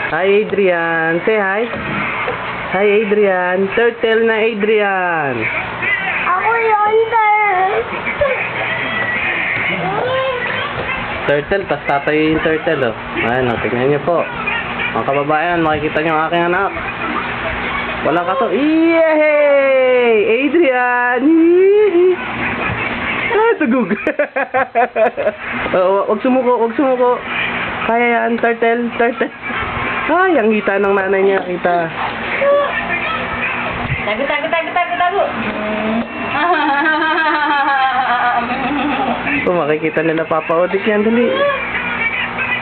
Hi, Adrian. Say hi. Hi, Adrian. Turtle na, Adrian. Ako yun, sir. Turtle, tas tatayo yung turtle, oh. Ayan, oh, tingnan niyo po. Mga kababayan, makikita niyo ang aking anak. Wala ka to. Yay! Adrian! Yee! Ah, tugog. Wag sumuko, wag sumuko. Kaya yan, turtle, turtle. Ay, ang hita ng nanay niya, kita. Tago, tago, tago, tago, tago. Makikita nila Papa Odik yan, dali.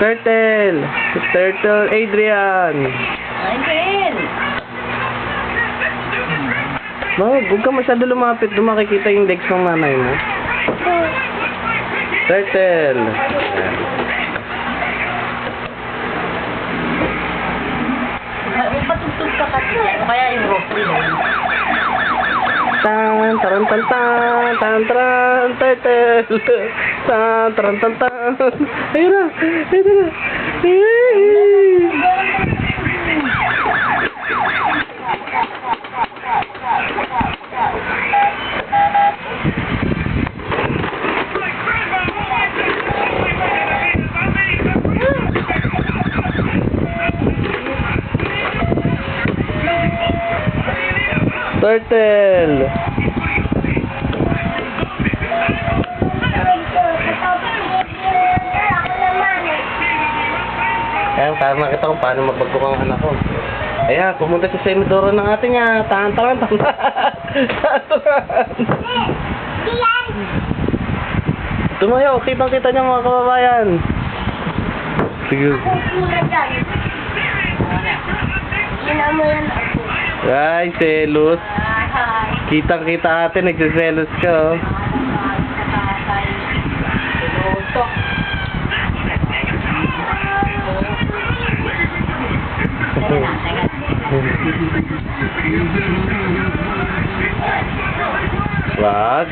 Turtle! Turtle, Adrian! Adrian! Huwag ka masyado lumapit, doon makikita yung legs ng nanay mo. Turtle! Patugtog ka kasi. Kaya yung rope yun. Tan, taran, tan, tan, tan, taran, turtle! Tan, taran, tan, tan. Ayun na! Ayun na! Turtle! Ayan, para makita ko paano magbagok ang anak ko. Ayan, pumunta sa semidoro ng ating tahan-tahan. Tumayo, kitang-kita niya mga kababayan. Sige. Ay, selos. Kitang-kita ate, nagsiselos ka, oh. Wag.